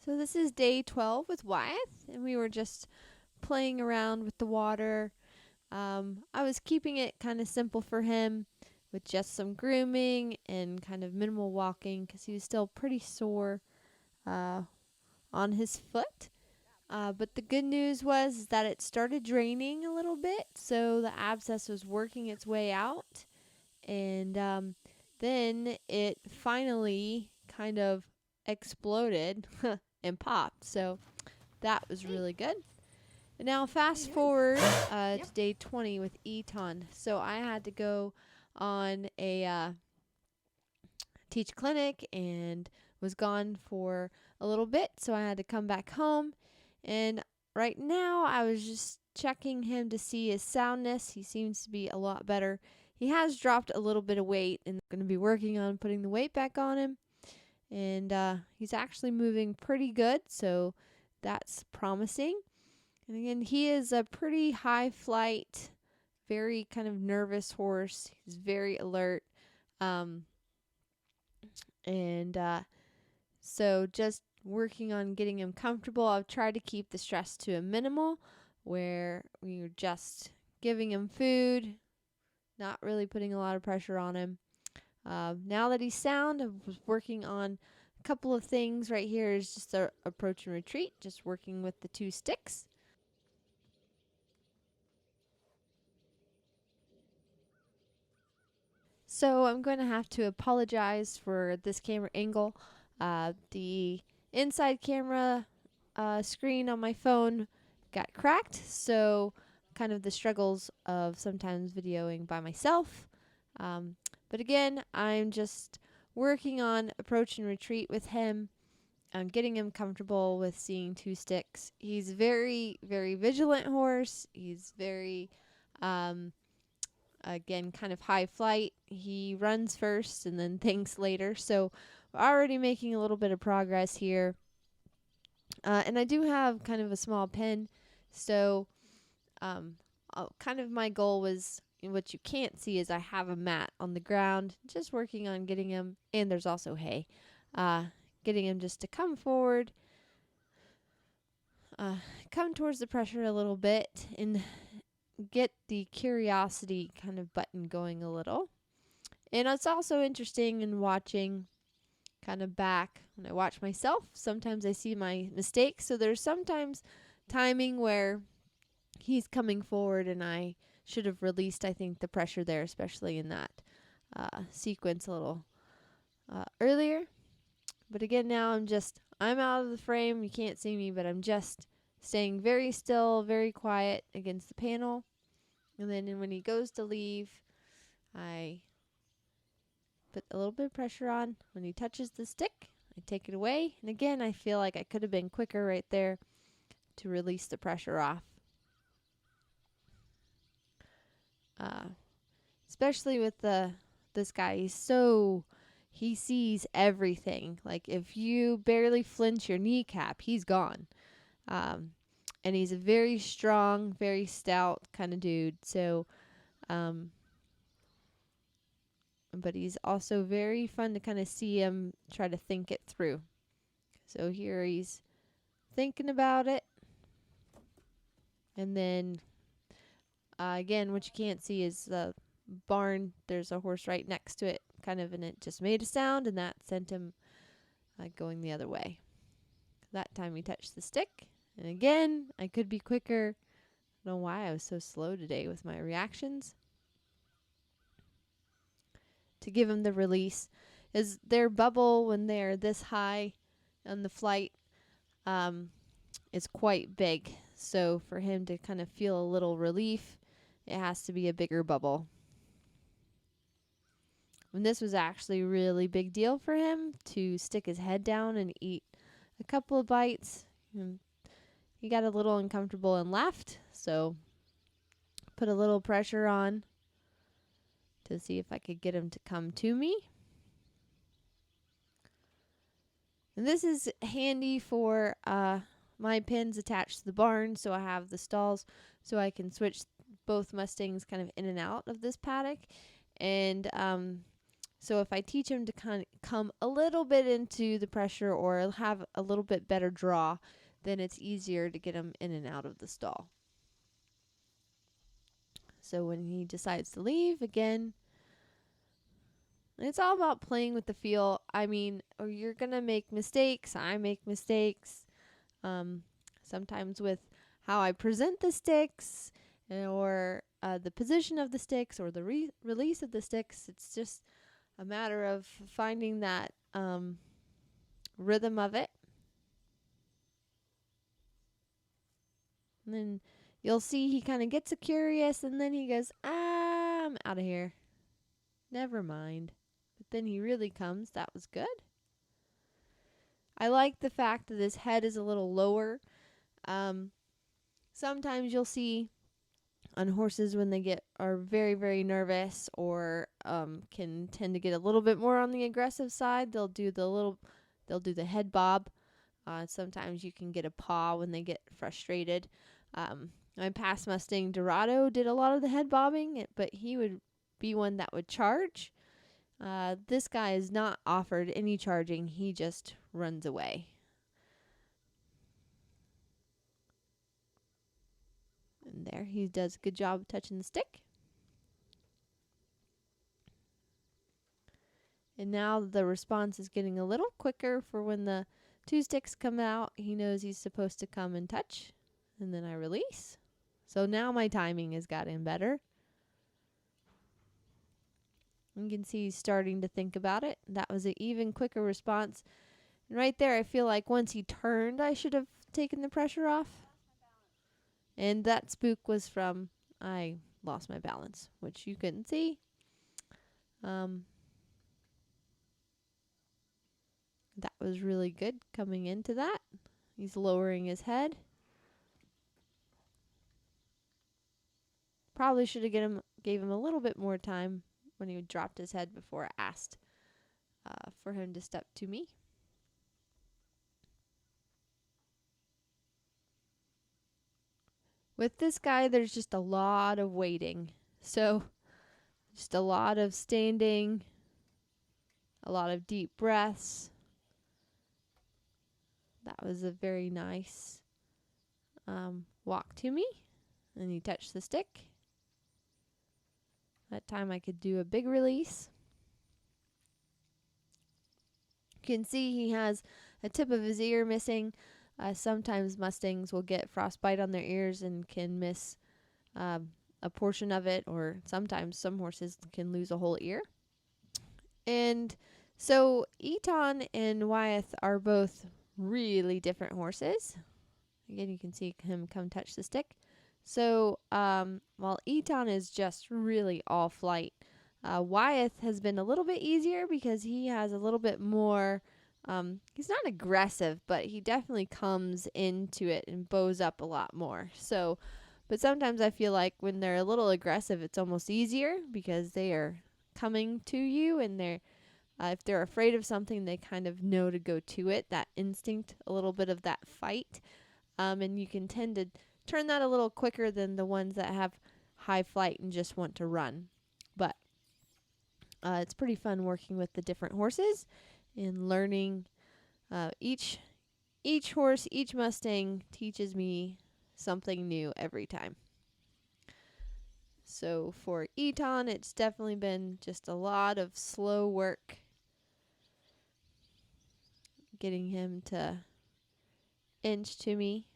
So this is day 12 with Wyatt, and we were just playing around with the water. I was keeping it kind of simple for him with just some grooming and kind of minimal walking because he was still pretty sore on his foot. But the good news was that it started draining a little bit, so the abscess was working its way out. And then it finally kind of exploded and popped. So that was really good. And now fast forward to day 20 with Etan. So I had to go on a teach clinic and was gone for a little bit. So I had to come back home. And right now I was just checking him to see his soundness. He seems to be a lot better. He has dropped a little bit of weight and I'm going to be working on putting the weight back on him. And he's actually moving pretty good, so that's promising. And again, he is a pretty high flight, very kind of nervous horse. He's very alert. So just working on getting him comfortable. I've tried to keep the stress to a minimal where we're just giving him food, not really putting a lot of pressure on him. Now that he's sound, I was working on a couple of things. Right here is just our approach and retreat, just working with the 2 sticks. So I'm going to have to apologize for this camera angle. The inside camera screen on my phone got cracked, so kind of the struggles of sometimes videoing by myself. But again, I'm just working on approach and retreat with him. I'm getting him comfortable with seeing 2 sticks. He's very, very vigilant horse. He's very, again, kind of high flight. He runs first and then thinks later. So we're already making a little bit of progress here. And I do have kind of a small pen. So kind of my goal was, what you can't see is I have a mat on the ground, just working on getting him, and there's also hay, getting him just to come forward, come towards the pressure a little bit, and get the curiosity kind of button going a little. And it's also interesting in watching kind of back when I watch myself. Sometimes I see my mistakes, so there's sometimes timing where he's coming forward and I should have released, I think, the pressure there, especially in that sequence a little earlier. But again, now I'm out of the frame. You can't see me, but I'm just staying very still, very quiet against the panel. And then when he goes to leave, I put a little bit of pressure on. When he touches the stick, I take it away. And again, I feel like I could have been quicker right there to release the pressure off. Especially with this guy, he sees everything. Like if you barely flinch your kneecap, he's gone. And he's a very strong, very stout kind of dude. So, but he's also very fun to kind of see him try to think it through. So here he's thinking about it. And then, again, what you can't see is the barn. There's a horse right next to it, kind of, and it just made a sound, and that sent him going the other way. That time he touched the stick. And again, I could be quicker. I don't know why I was so slow today with my reactions. To give him the release, is their bubble when they're this high on the flight is quite big. So for him to kind of feel a little relief, it has to be a bigger bubble. And this was actually a really big deal for him to stick his head down and eat a couple of bites. And he got a little uncomfortable and left, so put a little pressure on to see if I could get him to come to me. And this is handy for my pins attached to the barn, so I have the stalls so I can switch both Mustangs kind of in and out of this paddock. And So if I teach him to kind of come a little bit into the pressure or have a little bit better draw, then it's easier to get him in and out of the stall. So when he decides to leave, again, it's all about playing with the feel. I mean, or you're going to make mistakes. I make mistakes. Sometimes with how I present the sticks or the position of the sticks or the release of the sticks. It's just a matter of finding that rhythm of it. And then you'll see he kind of gets curious and then he goes, I'm out of here. Never mind. But then he really comes. That was good. I like the fact that his head is a little lower. Sometimes you'll see on horses when they are very, very nervous or can tend to get a little bit more on the aggressive side, they'll do the head bob. Sometimes you can get a paw when they get frustrated. My past Mustang Dorado did a lot of the head bobbing, but he would be one that would charge. This guy is not offered any charging. He just runs away. And there, he does a good job of touching the stick. And now the response is getting a little quicker for when the 2 sticks come out. He knows he's supposed to come and touch. And then I release. So now my timing has gotten better. You can see he's starting to think about it. That was an even quicker response. And right there, I feel like once he turned, I should have taken the pressure off. And that spook was from I lost my balance, which you couldn't see. That was really good coming into that. He's lowering his head. Probably should have gave him a little bit more time when he dropped his head before I asked for him to step to me. With this guy, there's just a lot of waiting. So, just a lot of standing, a lot of deep breaths. That was a very nice walk to me. And he touched the stick. That time I could do a big release. You can see he has a tip of his ear missing. Sometimes Mustangs will get frostbite on their ears and can miss a portion of it, or sometimes some horses can lose a whole ear. And so Etan and Wyatt are both really different horses. Again, you can see him come touch the stick. So while Etan is just really all flight, Wyatt has been a little bit easier because he has a little bit more. He's not aggressive, but he definitely comes into it and bows up a lot more. So, but sometimes I feel like when they're a little aggressive, it's almost easier because they are coming to you, and they're if they're afraid of something, they kind of know to go to it. That instinct, a little bit of that fight, and you can tend to turn that a little quicker than the ones that have high flight and just want to run. But it's pretty fun working with the different horses and learning. Each horse, each Mustang teaches me something new every time. So for Etan, it's definitely been just a lot of slow work getting him to inch to me.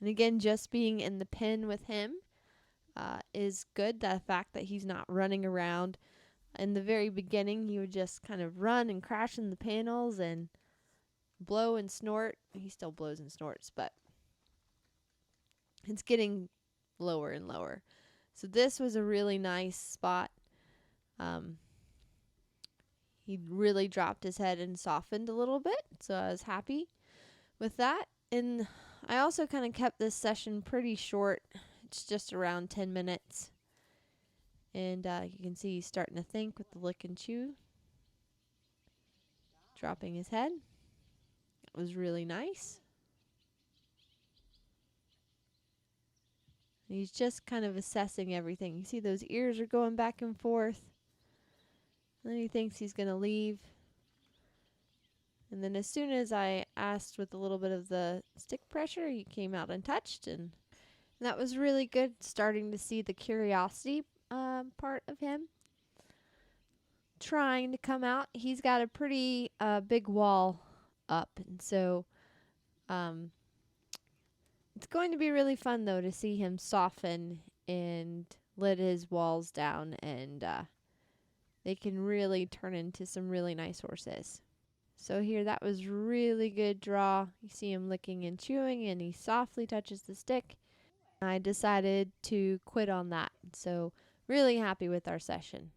And again, just being in the pen with him is good. The fact that he's not running around. In the very beginning, he would just kind of run and crash in the panels and blow and snort. He still blows and snorts, but it's getting lower and lower. So this was a really nice spot. He really dropped his head and softened a little bit, so I was happy with that. And I also kind of kept this session pretty short. It's just around 10 minutes. And you can see he's starting to think with the lick and chew. Dropping his head. It was really nice. He's just kind of assessing everything. You see those ears are going back and forth. And then he thinks he's going to leave. And then as soon as I asked with a little bit of the stick pressure, he came out and touched. And that was really good, starting to see the curiosity part of him trying to come out. He's got a pretty big wall up. And so it's going to be really fun, though, to see him soften and let his walls down. And they can really turn into some really nice horses. So here, that was really good draw. You see him licking and chewing, and he softly touches the stick. I decided to quit on that. So really happy with our session.